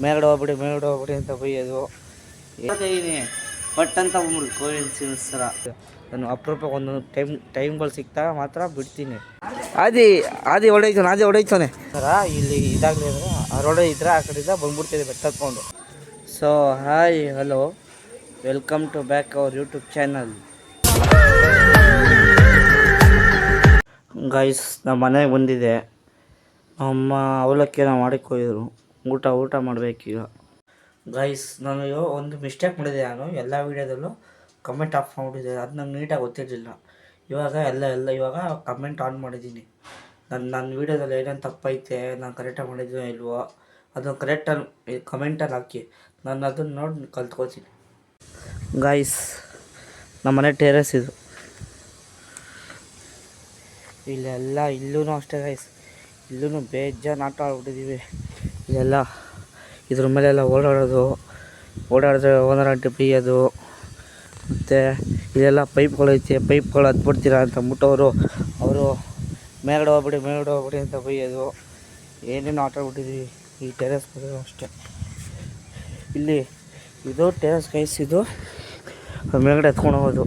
ಮೇಲ್ಗಡೆ ಹೋಗ್ಬಿಡಿ ಅಂತ ಬೈಯೋದು ಏನಿ ಬಟ್ ಅಂತ ಬಂದ್ಬಿಡು ಕೋಇನ್ಸಿಡೆನ್ಸ್ ಥರ. ನಾನು ಅಪರೂಪಕ್ಕೆ ಒಂದೊಂದು ಟೈಮ್ಗಳು ಸಿಗ್ತಾ ಮಾತ್ರ ಬಿಡ್ತೀನಿ. ಆದಿ ಹೊಡೈತಾನೆ ಸರ. ಇಲ್ಲಿ ಇದಾಗಲಿ ಅಂದರೆ ಆ ರೋಡ್ ಇದ್ರೆ ಆ ಕಡೆಯಿಂದ ಬಂದ್ಬಿಡ್ತಿದೆ ಬೆಟ್ಟ ಹತ್ಕೊಂಡು. So hi hello welcome to back our YouTube channel. Guys ನಮ್ಮ ಮನೆಗೆ ಬಂದಿದೆ. ಅಮ್ಮ ಅವಲಕ್ಕಿನ ಮಾಡಿಕೊಯ್ದರು. ಊಟ ಮಾಡಬೇಕೀಗ. ಗೈಸ್ ನಾನು ಒಂದು ಮಿಸ್ಟೇಕ್ ಮಾಡಿದೆ. ನಾನು ಎಲ್ಲ ವೀಡಿಯೋದಲ್ಲೂ ಕಮೆಂಟ್ ಆಫ್ ಮಾಡಿದ್ದೆ. ಅದು ನಂಗೆ ನೀಟಾಗಿ ಗೊತ್ತಿರಲಿಲ್ಲ. ಇವಾಗ ಇವಾಗ ಕಮೆಂಟ್ ಆನ್ ಮಾಡಿದ್ದೀನಿ. ನನ್ನ ವೀಡಿಯೋದಲ್ಲಿ ಏನೇನು ತಪ್ಪೈತೆ, ನಾನು ಕರೆಕ್ಟಾಗಿ ಮಾಡಿದ್ದೀನೋ ಇಲ್ವೋ ಅದನ್ನು ಕರೆಕ್ಟಾಗಿ ಕಮೆಂಟಲ್ಲಿ ಹಾಕಿ. ನಾನು ಅದನ್ನು ನೋಡಿ ಕಲ್ತ್ಕೋತೀನಿ. ಗೈಸ್ ನಮ್ಮ ಮನೆ ಟೆರೆಸ್ ಇದು. ಇಲ್ಲೂ ಅಷ್ಟೇ ಗೈಸ್. ಇಲ್ಲೂ ಬೇಜಾನ್ ಆಟ ಆಡ್ಬಿಟ್ಟಿದ್ದೀವಿ. ಇಲ್ಲೆಲ್ಲ ಇದ್ರ ಮೇಲೆಲ್ಲ ಓಡಾಡಿದ್ರೆ ಓನರ್ ಆಂಟಿ ಬೈಯೋದು. ಮತ್ತು ಇಲ್ಲೆಲ್ಲ ಪೈಪ್ಗಳೈತೆ, ಪೈಪ್ಗಳು ಹತ್ಬಿಡ್ತೀರಾ ಅಂತ ಅಂದ್ಬಿಟ್ಟು ಅವರು ಮೇಲ್ಗಡೆ ಹೋಗ್ಬಿಡಿ ಅಂತ ಬೈಯೋದು. ಏನೇನು ಆಟ ಆಡ್ಬಿಟ್ಟಿದ್ದೀವಿ ಈ ಟೆರೆಸ್ ಮೇಲೆ ಅಷ್ಟೇ. ಇದು ಟೆರೆಸ್ ಗೈಸ್. ಇದು ಮೇಲ್ಗಡೆ ಎತ್ಕೊಂಡು ಹೋಗೋದು.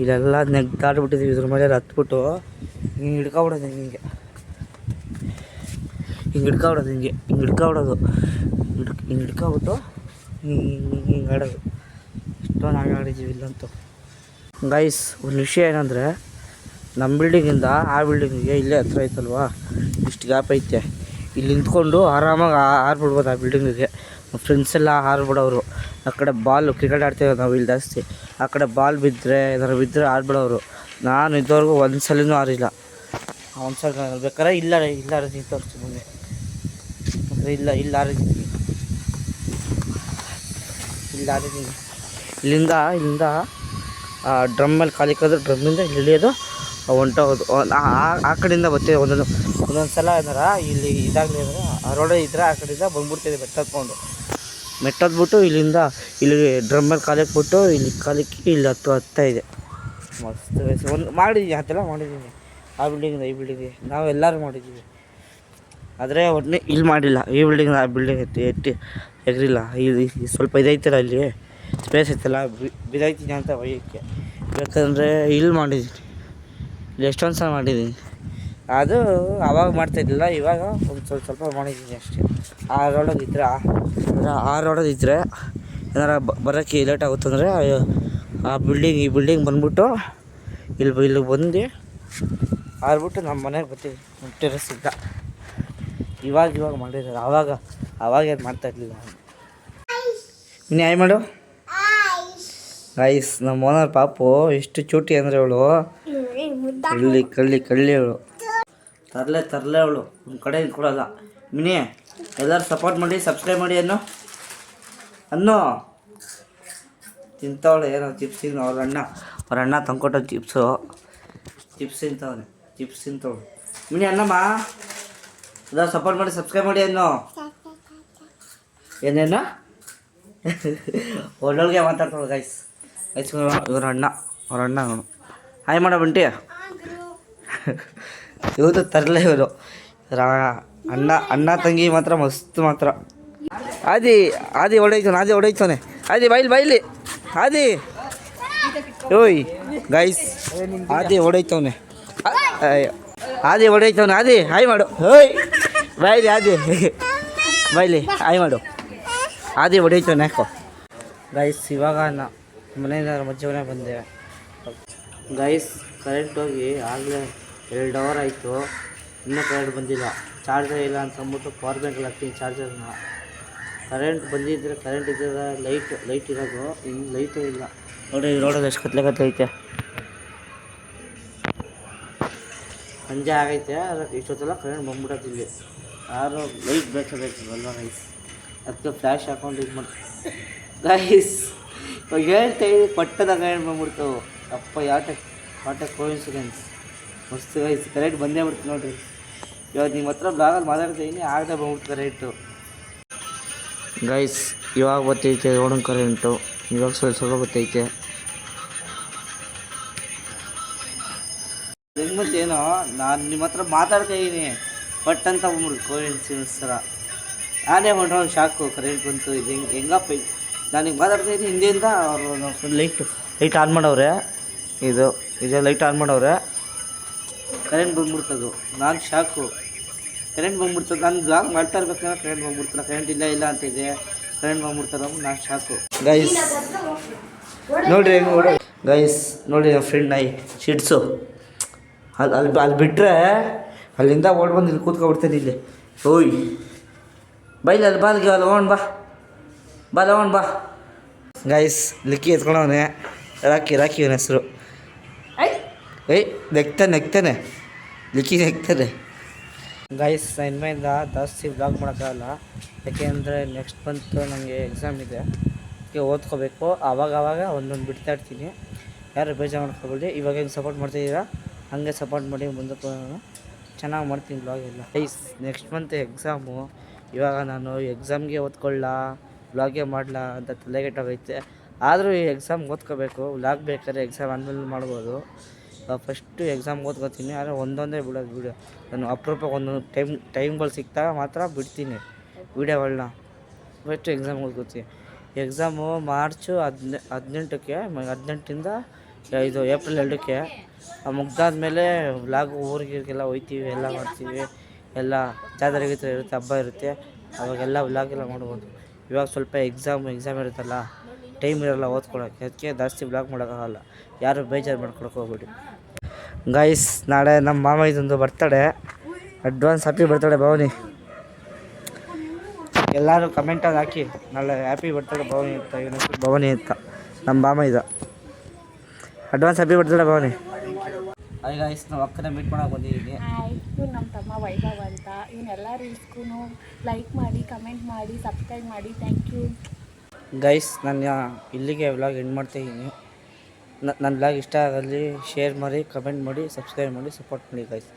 ಇಲ್ಲೆಲ್ಲ ನೆಗ್ದಾಡ್ಬಿಟ್ಟಿದ್ದೀವಿ. ಇದ್ರ ಮೇಲೆ ಹತ್ಬಿಟ್ಟು ಹಿಂಗೆ ಹಿಡ್ಕೊಬಿಡೋದು. ಹಿಂಗೆ ಹಿಡ್ಕೊಬಿಟ್ಟು ಹಿಂಗೆ ಆಡೋದು. ಇಷ್ಟೊಂದು ಆಟ ಆಡಿದ್ದೀವಿ ಇಲ್ಲಂತೂ. ಗೈಸ್ ಒಂದು ವಿಷಯ ಏನಂದರೆ, ನಮ್ಮ ಬಿಲ್ಡಿಂಗಿಂದ ಆ ಬಿಲ್ಡಿಂಗಿಗೆ ಇಲ್ಲೇ ಹತ್ರ ಐತಲ್ವಾ, ಇಷ್ಟು ಗ್ಯಾಪ್ ಐತೆ. ಇಲ್ಲಿ ನಿಂತ್ಕೊಂಡು ಆರಾಮಾಗಿ ಆರ್ಬಿಡ್ಬೋದು ಆ ಬಿಲ್ಡಿಂಗಿಗೆ. ಫ್ರೆಂಡ್ಸ್ ಎಲ್ಲ ಆರ್ಬಿಡೋರು. ಆ ಕಡೆ ಬಾಲ್ ಕ್ರಿಕೆಟ್ ಆಡ್ತೇವೆ ನಾವು ಇಲ್ಲಿ ಜಾಸ್ತಿ. ಆ ಕಡೆ ಬಾಲ್ ಬಿದ್ದರೆ ಏನಾರು ಬಿದ್ದರೆ ಆಡ್ಬಿಡೋರು. ನಾನು ಇದ್ದವ್ರಿಗೂ ಒಂದು ಸಲನೂ ಆರಿಲ್ಲ. ಒಂದು ಸಲ ಬೇಕಾದ್ರೆ ಇಲ್ಲ ಆರಿದ್ದೀನಿ ತೋರಿಸ್ತೀನಿ ಮುಂದೆ. ಇಲ್ಲ ಆರಿದ್ದೀನಿ. ಇಲ್ಲಿಂದ ಡ್ರಮ್ಮಲ್ಲಿ ಖಾಲಿ ಕದ್ರೆ ಡ್ರಮ್ಮಿಂದ ಇಲ್ಲಿ ಇಳಿಯೋದು, ಹೊಂಟೋಗೋದು. ಆ ಕಡೆಯಿಂದ ಬರ್ತೀವಿ. ಒಂದೊಂದು ಸಲ ಏನಾರ ಇಲ್ಲಿ ಇದಾಗಲಿ ಅಂದರೆ ಆ ರೋಡೇ ಇದ್ದರೆ ಆ ಕಡೆಯಿಂದ ಬಂದ್ಬಿಡ್ತಿದೆ ಬೆಟ್ಟ ಹತ್ಬಿಟ್ಟು ಇಲ್ಲಿ ಡ್ರಮ್ಮಲ್ಲಿ ಕಾಲಿಕ್ಬಿಟ್ಟು ಇಲ್ಲಿ ಕಾಲಿಕ್ಕಿ ಇಲ್ಲಿ ಹತ್ತಾ ಇದೆ. ಮಸ್ತ್ ಮಾಡಿದ್ದೀನಿ. ಅದೆಲ್ಲ ಮಾಡಿದ್ದೀನಿ. ಆ ಬಿಲ್ಡಿಂಗಿಂದ ಈ ಬಿಲ್ಡಿಂಗ್ಗೆ ನಾವು ಎಲ್ಲರೂ ಮಾಡಿದ್ದೀವಿ. ಆದರೆ ಒಟ್ಟನೆ ಇಲ್ಲಿ ಮಾಡಿಲ್ಲ. ಈ ಬಿಲ್ಡಿಂಗ್ ಆ ಬಿಲ್ಡಿಂಗ್ ಎತ್ತಿ ಎಗರಿಲ್ಲ. ಇಲ್ಲಿ ಸ್ವಲ್ಪ ಇದೈತಲ್ಲ, ಇಲ್ಲಿ ಸ್ಪೇಸ್ ಐತಲ್ಲ, ಬಿದ್ದೈತೀನಿ ಅಂತ ಒಯ್ಯೋಕ್ಕೆ. ಯಾಕಂದರೆ ಇಲ್ಲಿ ಮಾಡಿದ್ದೀನಿ. ಇಲ್ಲಿ ಎಷ್ಟೊಂದು ಸಲ ಮಾಡಿದ್ದೀನಿ. ಅದು ಆವಾಗ ಮಾಡ್ತಾಯಿದ್ದಿಲ್ಲ, ಇವಾಗ ಒಂದು ಸ್ವಲ್ಪ ಮಾಡಿದ್ದೀನಿ ಅಷ್ಟೇ. ಆ ರೋಡೋದಿದ್ದರೆ ಏನಾರ ಬರೋಕ್ಕೆ ಲೇಟ್ ಆಗುತ್ತಂದರೆ ಈ ಬಿಲ್ಡಿಂಗ್ ಬಂದ್ಬಿಟ್ಟು ಇಲ್ಲಿ ಬಂದು ಆರ್ಬಿಟ್ಟು ನಮ್ಮ ಮನೆಗೆ ಬರ್ತೀವಿ. ಟೆರೆಸ್ ಇದ್ದ ಇವಾಗ ಮಾಡಿರೋದು. ಅವಾಗ ಏನು ಮಾಡ್ತಾಯಿರ್ಲಿಲ್ಲ. ಇನ್ನು ಆಯ್ ಮಾಡು. ಗೈಸ್ ನಮ್ಮ ಓನರ್ ಪಾಪು ಎಷ್ಟು ಚೂಟಿ ಅಂದರೆ ಅವಳು ಕಳ್ಳಿ ಅವಳು. ತರಲೆ ಅವಳು ಒಂದು ಕಡೆ ಕೊಡೋಲ್ಲ. ಮಿನಿ ಎಲ್ಲರೂ ಸಪೋರ್ಟ್ ಮಾಡಿ, ಸಬ್ಸ್ಕ್ರೈಬ್ ಮಾಡಿ ಅನ್ನೋ ತಿಂತವಳು. ಏನೋ ಚಿಪ್ಸ್ ಅವ್ರ ಅಣ್ಣ ತಂದ್ಕೊಟ್ಟೋ ಚಿಪ್ಸ್ ತಿಂತವಳು. ಮಿನಿ ಅನ್ನಮ್ಮ ಎಲ್ಲರೂ ಸಪೋರ್ಟ್ ಮಾಡಿ, ಸಬ್ಸ್ಕ್ರೈಬ್ ಮಾಡಿ ಅನ್ನೋ. ಏನೇನು ಒಳ್ಳೊಳಗೆ ಮಾತಾಡ್ತಾಳು ಗೈಸ್. ಅವ್ರ ಅಣ್ಣ ಅವನು ಹಾಯ್ ಮಾಡೋ ಬಂಟಿ. ಇವತ್ತು ತರಲೆ ಇವರು ಅಣ್ಣ ತಂಗಿ ಮಾತ್ರ ಮಸ್ತ್ ಮಾತ್ರ. ಆದಿ ಹೊಡೈತಾನೆ. ಬೈಲಿ ಓಯ್ ಗೈಸ್. ಆದಿ ಹೊಡೈತವನೆ. ಹಾಯ್ ಮಾಡು. ಓಯ್ ಬೈಲಿ ಹಾಯ್ ಮಾಡು. ಆದಿ ಹೊಡೈತಾನೆ ಯಾಕೋ ಗೈಸ್. ಇವಾಗ ಮನೆಯಿಂದ ಮಧ್ಯಾಹ್ನ ಬಂದೆ ಗೈಸ್. ಕರೆಂಟ್ ಹೋಗಿ ಆಗಲೇ 2 ಅವರ್ ಆಯಿತು. ಇನ್ನೂ ಕರೆಂಟ್ ಬಂದಿಲ್ಲ. ಚಾರ್ಜರ್ ಇಲ್ಲ ಅಂತ ಅಂದ್ಬಿಟ್ಟು ಪವರ್ ಬ್ಯಾಂಕಲ್ಲಿ ಹಾಕ್ತೀನಿ ಚಾರ್ಜರ್ನ. ಕರೆಂಟ್ ಬಂದಿದ್ದರೆ ಕರೆಂಟ್ ಇದ್ದರೆ ಲೈಟ್ ಇರೋದು. ಇನ್ನು ಲೈಟೇ ಇಲ್ಲ ನೋಡಿ. ರೋಡಲ್ಲಿ ಎಷ್ಟು ಕತ್ಲೆ ಸಂಜೆ ಆಗೈತೆ. ಇಷ್ಟೊತ್ತೆಲ್ಲ ಕರೆಂಟ್ ಬಂದ್ಬಿಡೋದು. ಇಲ್ಲಿ ಯಾರು ಲೈಟ್ ಬೇಕಾಗಲ್ಲ ಗೈಸ್. ಅದಕ್ಕೆ ಫ್ಲ್ಯಾಶ್ ಹಾಕೊಂಡು ಇದು ಮಾಡಿ ಗೈಸ್. ಇವಾಗ ಹೇಳ್ತಾಯಿದ್ದೆ ಪಟ್ಟದ ಕರೆಂಟ್ ಬಂದ್ಬಿಡ್ತಾವೆ. ಅಪ್ಪ ವಾಟ್ ಎ ಕೋಇನ್ಸಿಡೆನ್ಸ್. ಮಸ್ತ್ ಗೈಸ್. ಕರೆಂಟ್ ಬಂದೇ ಬಿಡ್ತು ನೋಡಿರಿ. ಇವಾಗ ನಿಮ್ಮ ಹತ್ರ ಬ್ಲಾಗಲ್ಲಿ ಮಾತಾಡ್ತಾಯಿದ್ದೀನಿ, ಆಗದೆ ಬಂದ್ಬಿಡ್ತು ಕರೆಂಟು ಗೈಸ್. ಇವಾಗ ಬರ್ತೈತೆ ರೋಡನ್ ಕರೆಂಟು. ಇವಾಗ ಸ್ವಲ್ಪ ಬರ್ತೈತೆ. ಮತ್ತೇನೋ ನಾನು ನಿಮ್ಮ ಹತ್ರ ಮಾತಾಡ್ತಾಯಿದ್ದೀನಿ, ಬಟ್ ಅಂತ ಬಂದ್ಬಿಡ್ತು ಕೋಇನ್ಸಿಡೆನ್ಸ್ ಥರ. ನಾನೇ ಹೊಂಟೋನು ಶಾಕು ಕರೆಂಟ್ ಬಂತು ಇದು ಹೆಂಗಪ್ಪ ಇದು ನನಗೆ ಮಾತಾಡ್ತಾಯಿದ್ದೀನಿ ಹಿಂದೆಯಿಂದ ಅವರು ಲೈಟ್ ಆನ್ ಮಾಡವ್ರೆ ಇದು ಲೈಟ್ ಆನ್ ಮಾಡವ್ರೆ ಕರೆಂಟ್ ಬಂದ್ಬಿಡ್ತದು ನಾನು ಶಾಕು ಕರೆಂಟ್ ಬಂದ್ಬಿಡ್ತದೆ ನಾನು ಬ್ಲಾಗ್ ಮಾಡ್ತಾ ಇರ್ಬೇಕಂದ್ರೆ ಕರೆಂಟ್ ಬಂದ್ಬಿಡ್ತಾರೆ ಕರೆಂಟ್ ಇಲ್ಲ ಅಂತಿದೆ ಕರೆಂಟ್ ಬಂದ್ಬಿಡ್ತಾರೆ ನಾನು ಶಾಕು ಗೈಸ್ ನೋಡಿರಿ ಗೈಸ್ ನೋಡಿ ನಮ್ಮ ಫ್ರೆಂಡ್ ನಾಯಿ ಶಿಡ್ಸು ಅಲ್ಲಿ ಬಿಟ್ಟರೆ ಅಲ್ಲಿಂದ ಓಡ್ಬಂದು ಇಲ್ಲಿ ಕೂತ್ಕೊಬಿಡ್ತೇನೆ ಇಲ್ಲಿ ಓಯ್ ಬೈಲಿ ಅಲ್ಲಿ ಬಾಲ್ಗೆ ಲವಣ್ ಬಾ ಲವಣ್ ಬಾ ಗೈಸ್ ಲಿಕ್ಕಿ ಎತ್ಕೊಂಡವನೆ ರಾಕಿ ಇವನ ಹೆಸರು ಏಯ್ ನೆಗ್ತಾನೆ ಲಿಕ್ಕಿ ನೆಗ್ತಾನೆ ಗೈಸ್ ಇನ್ಮೇಲಿಂದ ಜಾಸ್ತಿ ಬ್ಲಾಗ್ ಮಾಡೋಕ್ಕಾಗಲ್ಲ ಯಾಕೆಂದರೆ ನೆಕ್ಸ್ಟ್ ಬಂತು ನನಗೆ ಎಕ್ಸಾಮ್ ಇದೆ ಅದಕ್ಕೆ ಓದ್ಕೋಬೇಕು ಆವಾಗ ಒಂದೊಂದು ಬಿಡ್ತಾ ಇರ್ತೀನಿ ಯಾರು ಬೇಜಾರು ಮಾಡ್ಕೊಬೇಡಿ ಇವಾಗ ಹೆಂಗೆ ಸಪೋರ್ಟ್ ಮಾಡ್ತಿದ್ದೀರಾ ಹಾಗೆ ಸಪೋರ್ಟ್ ಮಾಡಿ ಮುಂದಕ್ಕೆ ನಾನು ಚೆನ್ನಾಗಿ ಮಾಡ್ತೀನಿ ಬ್ಲಾಗ್ ಎಲ್ಲ ಗೈಸ್ ನೆಕ್ಸ್ಟ್ ಮಂತ್ ಎಕ್ಸಾಮು ಇವಾಗ ನಾನು ಎಕ್ಸಾಮ್ಗೆ ಓದ್ಕೊಳ್ಳ ವ್ಲಾಗೇ ಮಾಡಲ ಅಂತ ತಲೆಗೆಟ್ಟೋಗೈತೆ ಆದರೂ ಈ ಎಕ್ಸಾಮ್ ಓದ್ಕೋಬೇಕು ವ್ಲಾಗ್ ಬೇಕಾದ್ರೆ ಎಕ್ಸಾಮ್ ಆದಮೇಲೆ ಮಾಡ್ಬೋದು ಫಸ್ಟು ಎಕ್ಸಾಮ್ ಓದ್ಕೋತೀನಿ ಆದರೆ ಒಂದೊಂದೇ ಬಿಡೋದು ವೀಡಿಯೋ ನಾನು ಅಪರೂಪಕ್ಕೆ ಒಂದೊಂದು ಟೈಮ್ಗಳು ಸಿಕ್ಕಿದಾಗ ಮಾತ್ರ ಬಿಡ್ತೀನಿ ವೀಡಿಯೋಗಳನ್ನ ಫಸ್ಟು ಎಕ್ಸಾಮ್ ಓದ್ಕೋತೀನಿ ಎಕ್ಸಾಮು ಮಾರ್ಚು 18ಕ್ಕೆ 18ರಿಂದ ಇದು ಏಪ್ರಿಲ್ 2ಕ್ಕೆ ಮುಗ್ದಾದ್ಮೇಲೆ ವ್ಲಾಗು ಊರಿಗೆಲ್ಲ ಹೋಗ್ತೀವಿ ಎಲ್ಲ ಮಾಡ್ತೀವಿ ಎಲ್ಲ ಜಾತ್ರೆ ಇರುತ್ತೆ ಹಬ್ಬ ಇರುತ್ತೆ ಅವಾಗೆಲ್ಲ ವ್ಲಾಗೆಲ್ಲ ಮಾಡ್ಬೋದು ಇವಾಗ ಸ್ವಲ್ಪ ಎಕ್ಸಾಮ್ ಇರುತ್ತಲ್ಲ ಟೈಮ್ ಇರೋಲ್ಲ ಓದ್ಕೊಳಕ್ಕೆ ಅದಕ್ಕೆ ಜಾಸ್ತಿ ವ್ಲಾಗ್ ಮಾಡೋಕ್ಕಾಗಲ್ಲ ಯಾರು ಬೇಜಾರು ಮಾಡ್ಕೊಳಕ್ಕೆ ಹೋಗ್ಬೇಡಿ ಗೈಸ್ ನಾಳೆ ನಮ್ಮ ಮಾಮ ಇದೊಂದು birthday advance happy birthday Bhavani ಎಲ್ಲರೂ ಕಮೆಂಟಲ್ಲಿ ಹಾಕಿ ನಾಳೆ ಹ್ಯಾಪಿ ಬರ್ತಡೆ ಭವನಿ ಅಂತ ಇವನ ಭವನಿ ಅಂತ ನಮ್ಮ ಮಾಮ ಇದು advance happy birthday Bhavani hi guys ನಾವು ಅಕ್ಕನ ಮೀಟ್ ಮಾಡೋಕೆ ಬಂದಿದ್ದೀನಿ ಇವ್ನು ನಮ್ಮ ತಮ್ಮ ವೈಭವ್ ಅಂತ ಇವನ್ನೆಲ್ಲ ರೀಲ್ಸ್ಗೂ ಲೈಕ್ ಮಾಡಿ ಕಮೆಂಟ್ ಮಾಡಿ ಸಬ್ಸ್ಕ್ರೈಬ್ ಮಾಡಿ ಥ್ಯಾಂಕ್ ಯು ಗೈಸ್ ನಾನು ಇಲ್ಲಿಗೆ ವ್ಲಾಗ್ ಎಂಡ್ ಮಾಡ್ತಾಯಿದ್ದೀನಿ ನನ್ನ ವ್ಲಾಗ್ ಇಷ್ಟ ಆಗಲಿ ಶೇರ್ ಮಾಡಿ ಕಮೆಂಟ್ ಮಾಡಿ ಸಬ್ಸ್ಕ್ರೈಬ್ ಮಾಡಿ ಸಪೋರ್ಟ್ ಮಾಡಿ ಗೈಸ್